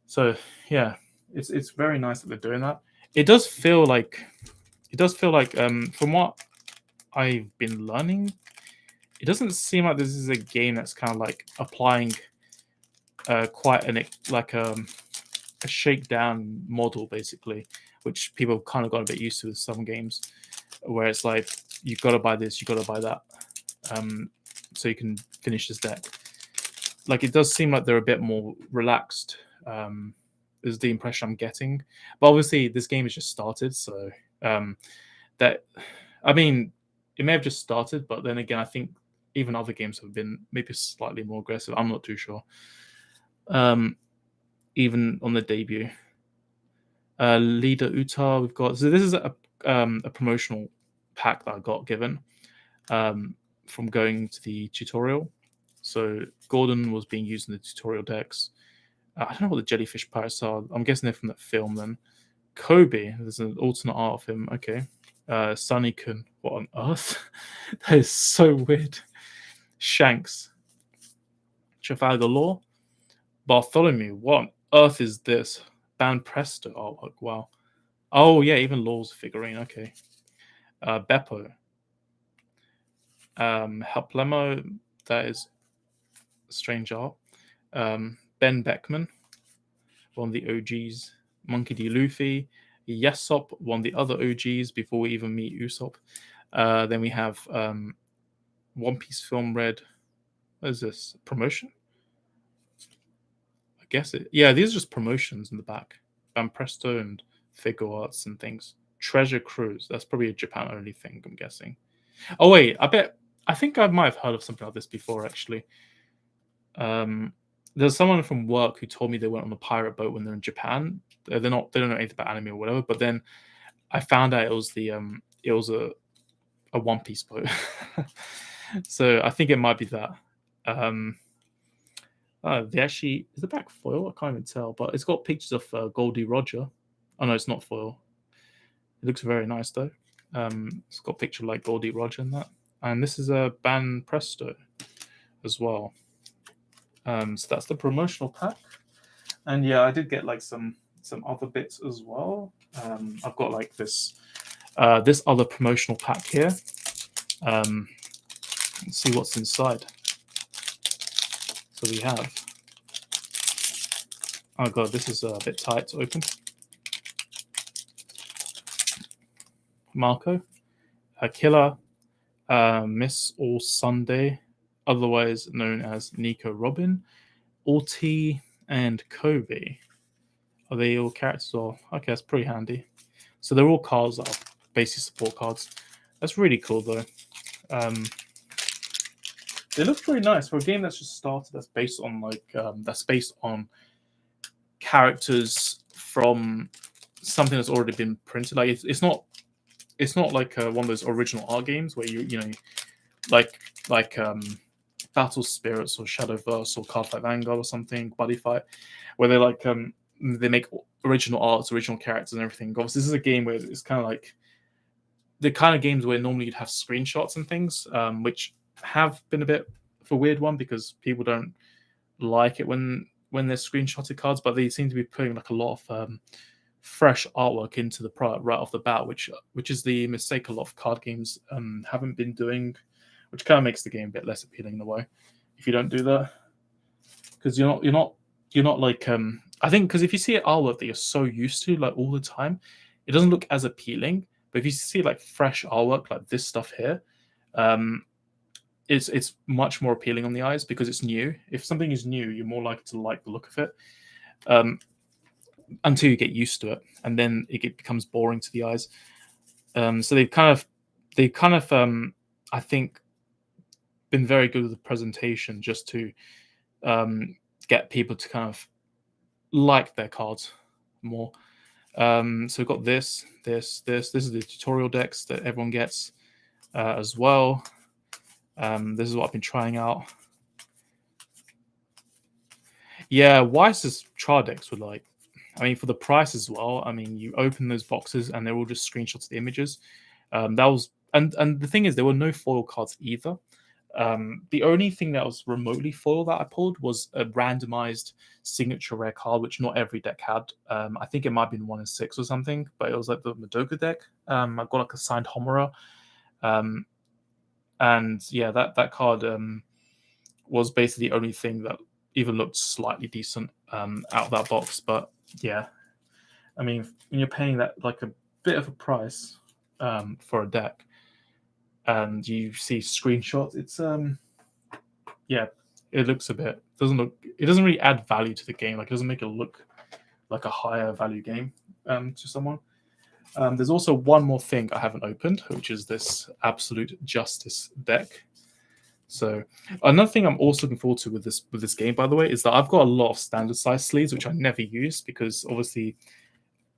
So yeah, it's very nice that they're doing that. It does feel like from what I've been learning, it doesn't seem like this is a game that's kind of like applying quite a shakedown model, basically, which people kind of got a bit used to with some games, where it's like you've got to buy this, you've got to buy that, so you can finish this deck. Like it does seem like they're a bit more relaxed. Is the impression I'm getting, but obviously this game has just started, so that I mean, it may have just started, but then again, I think even other games have been maybe slightly more aggressive. I'm not too sure. Even on the debut, Leader Utar, we've got. So this is a promotional pack that I got given from going to the tutorial. So Gordon was being used in the tutorial decks. I don't know what the jellyfish pirates are. I'm guessing they're from that film then. Kobe, there's an alternate art of him. Okay. Sunnykun, what on earth? That is so weird. Shanks, Trafalgar Law, Bartholomew, what on earth is this? Presto artwork, wow. Oh yeah, even Law's figurine, okay. Beppo. Helplemo, that is strange art. Ben Beckman, one of the OGs. Monkey D. Luffy. Yesop, one of the other OGs before we even meet Usopp. Then we have One Piece Film Red. What is this? Promotion? I guess it. Yeah, these are just promotions in the back. Presto and figure arts and things. Treasure Cruise. That's probably a Japan only thing, I'm guessing. Oh wait, I think I might have heard of something like this before actually. There's someone from work who told me they went on a pirate boat when they're in Japan. They don't know anything about anime or whatever, but then I found out it was a One Piece boat. So I think it might be that. They actually is the back foil? I can't even tell, but it's got pictures of Goldie Roger. Oh no, it's not foil. It looks very nice though. It's got a picture like Goldie Roger in that, and this is a Ban Presto as well. So that's the promotional pack. And yeah, I did get like some other bits as well. I've got like this other promotional pack here. Let's see what's inside. So we have. Oh god, this is a bit tight to open. Marco, a killer, Miss All Sunday, otherwise known as Nico Robin, Orti, and Kobe. Are they all characters? Or okay, that's pretty handy. So they're all cards that are basically support cards. That's really cool though. It looks pretty nice for a game that's just started. That's based on characters from something that's already been printed. Like it's not like one of those original art games where you know like Battle Spirits or Shadowverse or Cardfight Vanguard or something, Buddy Fight, where they make original arts, original characters, and everything. Obviously, this is a game where it's kind of like the kind of games where normally you'd have screenshots and things, which have been a bit of a weird one because people don't like it when there's screenshotted cards, but they seem to be putting like a lot of fresh artwork into the product right off the bat, which is the mistake a lot of card games haven't been doing, which kind of makes the game a bit less appealing in a way if you don't do that, because you're not like I think because if you see artwork that you're so used to like all the time, it doesn't look as appealing. But if you see like fresh artwork like this stuff here, it's much more appealing on the eyes because it's new. If something is new, you're more likely to like the look of it. Until you get used to it, and then it becomes boring to the eyes. So they've kind of I think been very good with the presentation just to get people to kind of like their cards more. So we've got this is the tutorial decks that everyone gets as well. This is what I've been trying out. Yeah, Weiss's Char decks were like, I mean, for the price as well. I mean, you open those boxes and they're all just screenshots of the images. That was, and the thing is, there were no foil cards either. The only thing that was remotely foil that I pulled was a randomized signature rare card, which not every deck had. I think it might have been 1 in 6 or something, but it was like the Madoka deck. I got like a signed Homura. And yeah, that card was basically the only thing that even looked slightly decent out of that box. But yeah, I mean, when you're paying that like a bit of a price for a deck, and you see screenshots, it's yeah, it looks it doesn't really add value to the game. Like it doesn't make it look like a higher value game to someone. There's also one more thing I haven't opened, which is this Absolute Justice deck. So another thing I'm also looking forward to with this game, by the way, is that I've got a lot of standard size sleeves, which I never use because obviously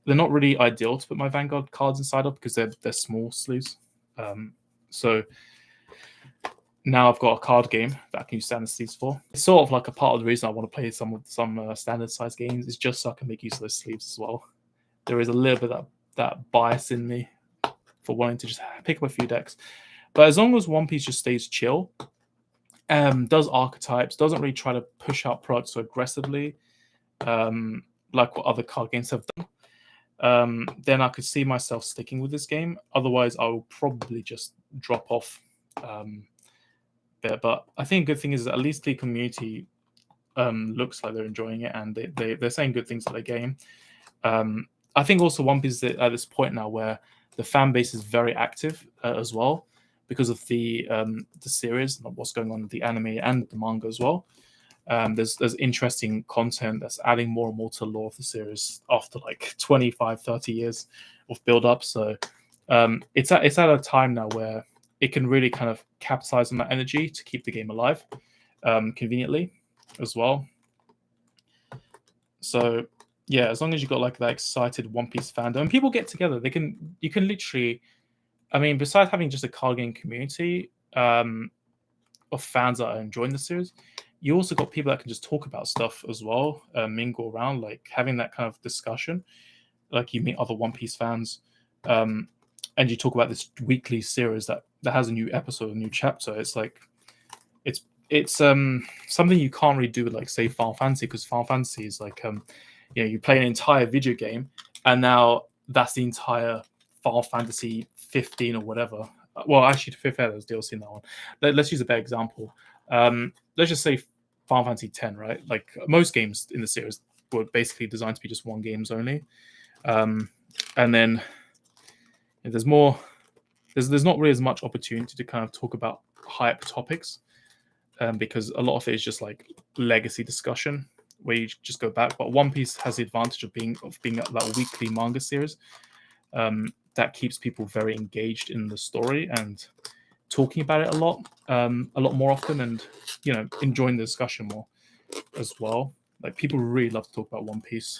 they're not really ideal to put my Vanguard cards inside of because they're small sleeves. So now I've got a card game that I can use standard sleeves for. It's sort of like a part of the reason I want to play some standard size games is just so I can make use of those sleeves as well. There is a little bit of that bias in me for wanting to just pick up a few decks. But as long as One Piece just stays chill, does archetypes, doesn't really try to push out products so aggressively, like what other card games have done, then I could see myself sticking with this game. Otherwise, I will probably just drop off there. But I think a good thing is that at least the community looks like they're enjoying it and they're saying good things about the game. I think also One Piece is at this point now where the fan base is very active as well because of the series, what's going on with the anime and the manga as well. There's interesting content that's adding more and more to the lore of the series after like 25, 30 years of build up. So it's at a time now where it can really kind of capitalize on that energy to keep the game alive conveniently as well. So yeah, as long as you've got like that excited One Piece fandom, and people get together, you can literally, I mean, besides having just a card game community of fans that are enjoying the series, you also got people that can just talk about stuff as well, mingle around, like having that kind of discussion. Like you meet other One Piece fans, and you talk about this weekly series that has a new episode, a new chapter. It's like it's it's something you can't really do with like say Final Fantasy, because Final Fantasy is like you play an entire video game and now that's the entire Final Fantasy 15 or whatever. Well, actually, to be fair, there's DLC in that one. Let's use a better example. Let's just say Final Fantasy 10, right? Like most games in the series were basically designed to be just one games only. And then there's more. There's not really as much opportunity to kind of talk about hype topics, because a lot of it is just like legacy discussion where you just go back. But One Piece has the advantage of being that weekly manga series, that keeps people very engaged in the story and talking about it a lot more often, and enjoying the discussion more as well. Like people really love to talk about One Piece.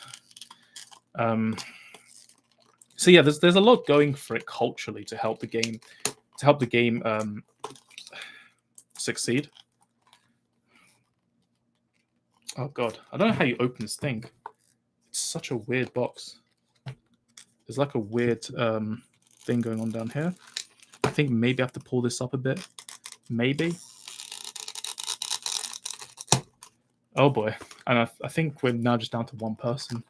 So yeah, there's a lot going for it culturally to help the game succeed. Oh god, I don't know how you open this thing. It's such a weird box. There's like a weird thing going on down here. I think maybe I have to pull this up a bit. Maybe. Oh boy, and I think we're now just down to one person.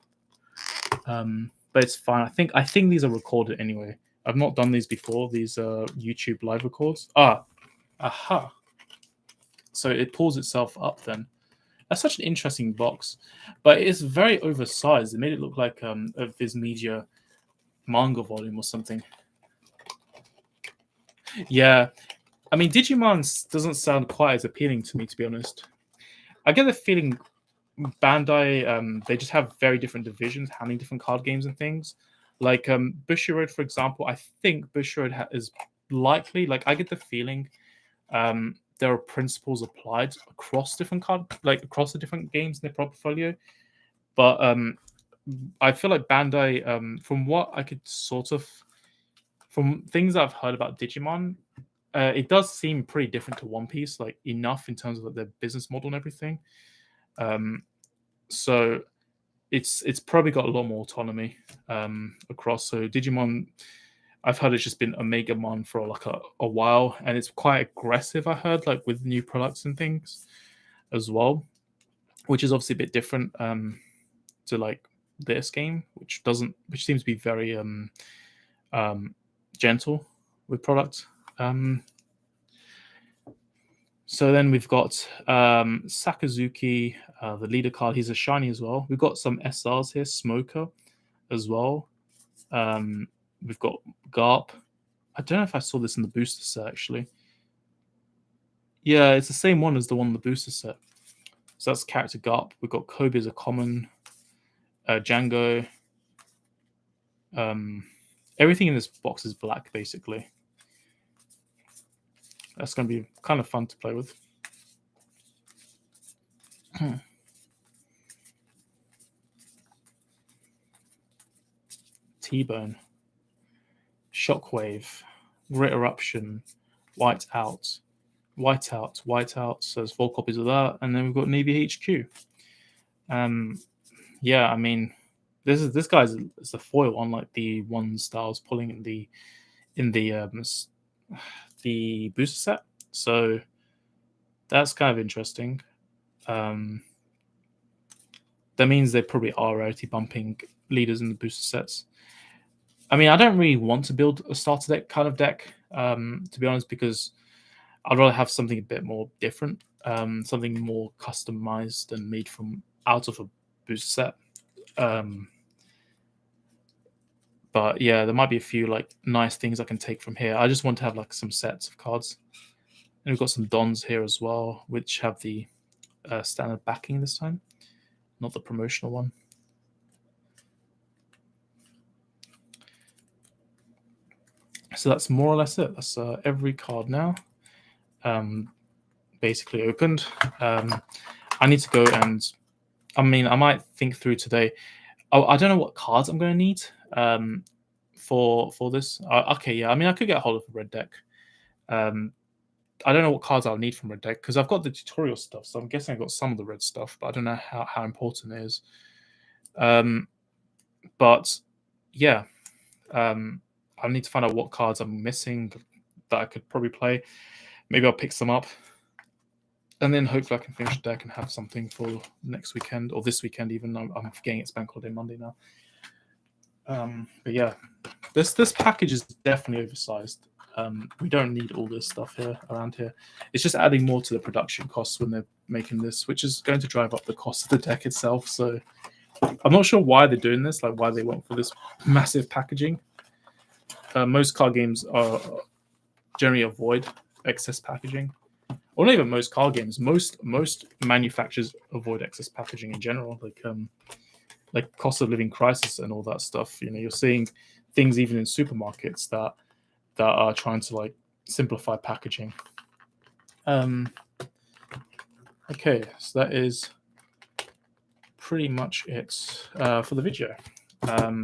But it's fine. I think these are recorded anyway. I've not done these before. These are YouTube live records. Aha. So it pulls itself up then. That's such an interesting box, but it's very oversized. It made it look like a Viz Media manga volume or something. Yeah, I mean Digimon doesn't sound quite as appealing to me, to be honest. I get the feeling Bandai, they just have very different divisions handling different card games and things. Like Bushiroad, for example, I think Bushiroad is likely. Like I get the feeling there are principles applied across different across the different games in their portfolio. But I feel like Bandai, from what I could from things that I've heard about Digimon, it does seem pretty different to One Piece, like enough in terms of like, their business model and everything. So it's probably got a lot more autonomy across. So Digimon, I've heard it's just been Omegamon for like a while, and it's quite aggressive. I heard like with new products and things as well, which is obviously a bit different to like this game, which seems to be very gentle with products. So then we've got Sakazuki, the leader card. He's a shiny as well. We've got some SRs here, Smoker as well. We've got Garp. I don't know if I saw this in the booster set, actually. Yeah, it's the same one as the one in the booster set. So that's character Garp. We've got Kobe as a common, Django. Everything in this box is black, basically. That's going to be kind of fun to play with. T-Bone, Shockwave, Grit Eruption, Whiteout. So there's 4 copies of that, and then we've got Navy HQ. Yeah, I mean, this guy's is a foil, unlike the ones that I was pulling in the booster set. So that's kind of interesting. That means they probably are rarity bumping leaders in the booster sets. I mean, I don't really want to build a starter deck kind of deck, to be honest, because I'd rather have something a bit more different, something more customized and made from out of a booster set. But yeah, there might be a few like nice things I can take from here. I just want to have like some sets of cards. And we've got some Dons here as well, which have the standard backing this time, not the promotional one. So that's more or less it. That's every card now. Basically opened. I need to go and, I mean, I might think through today. I don't know what cards I'm going to need for this. Okay, yeah. I mean, I could get a hold of a red deck. I don't know what cards I'll need from red deck because I've got the tutorial stuff, so I'm guessing I've got some of the red stuff, but I don't know how important it is. But yeah, I need to find out what cards I'm missing that I could probably play. Maybe I'll pick some up. and then hopefully I can finish the deck and have something for next weekend or this weekend even. I'm forgetting it's Bank Holiday Monday now. But yeah, this package is definitely oversized. We don't need all this stuff here around here. It's just adding more to the production costs when they're making this, which is going to drive up the cost of the deck itself. So I'm not sure why they're doing this, like why they went for this massive packaging. Most card games are generally avoid excess packaging. Or not even most card games. Most manufacturers avoid excess packaging in general, like cost of living crisis and all that stuff. You know, you're seeing things even in supermarkets that are trying to like simplify packaging. Okay, so that is pretty much it for the video.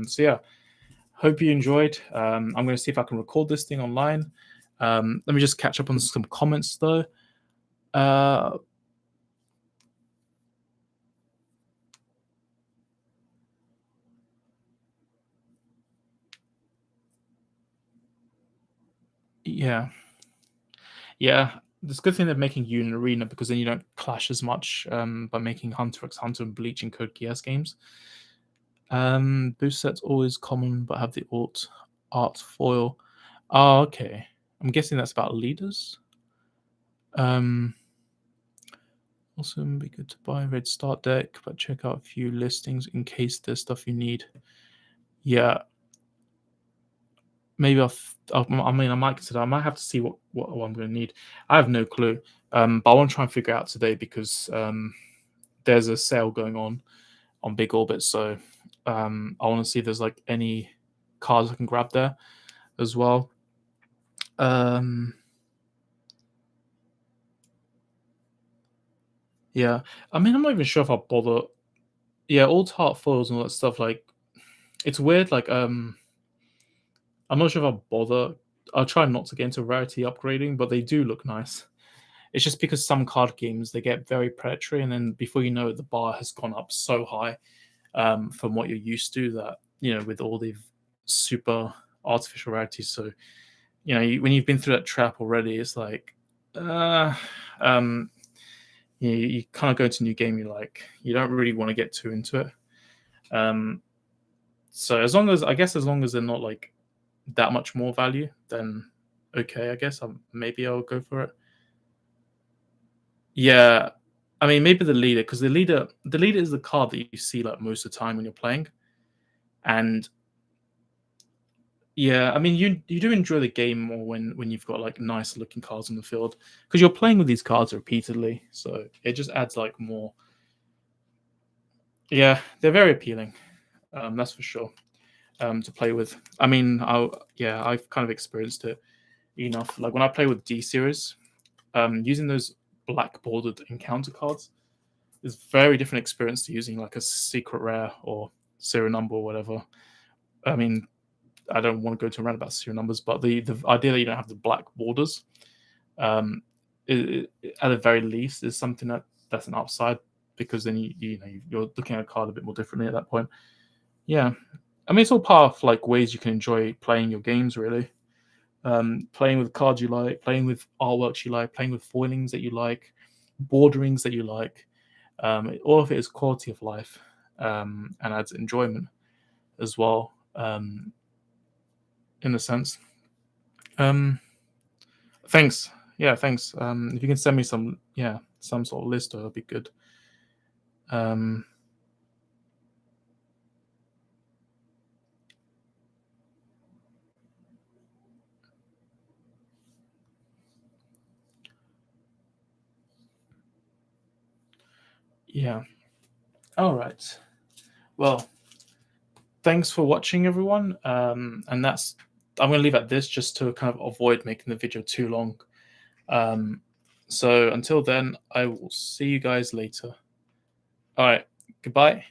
So yeah, hope you enjoyed. I'm going to see if I can record this thing online. Let me just catch up on some comments though. Yeah. It's a good thing they're making you an arena because then you don't clash as much by making Hunter x Hunter and Bleach and Code Geass games. Boost sets always common but have the alt art foil. Oh, okay. I'm guessing that's about leaders. Also, be good to buy a red start deck, but check out a few listings in case there's stuff you need. Yeah. Maybe I might consider. I might have to see what I'm going to need. I have no clue. But I want to try and figure out today because there's a sale going on Big Orbit, so I want to see if there's like any cards I can grab there as well. Yeah, I mean, I'm not even sure if I'll bother. Yeah, all heart foils and all that stuff. Like, it's weird. Like, I'm not sure if I'll bother. I'll try not to get into rarity upgrading, but they do look nice. It's just because some card games they get very predatory, and then before you know it, the bar has gone up so high from what you're used to that with all the super artificial rarities. So when you've been through that trap already, it's like you kind of go to a new game, you don't really want to get too into it. So as long as they're not like that much more value, then okay, I guess maybe I'll go for it. Yeah, I mean maybe the leader, because the leader is the card that you see like most of the time when you're playing, and yeah, I mean you do enjoy the game more when you've got like nice looking cards on the field because you're playing with these cards repeatedly, so it just adds like more. Yeah, they're very appealing, that's for sure. To play with. I mean, I've kind of experienced it enough. Like when I play with D series, using those black bordered encounter cards is a very different experience to using like a secret rare or serial number or whatever. I mean, I don't want to go to a rant about serial numbers, but the idea that you don't have the black borders, at the very least, is something that's an upside because then you're looking at a card a bit more differently at that point. Yeah, I mean it's all part of like ways you can enjoy playing your games really. Playing with cards you like, playing with artworks you like, playing with foilings that you like, borderings that you like. All of it is quality of life and adds enjoyment as well, in a sense. Thanks. Yeah, thanks. If you can send me some sort of list, that'd be good. Yeah. All right. Well, thanks for watching, everyone. And I'm going to leave at this just to kind of avoid making the video too long. So until then, I will see you guys later. All right. Goodbye.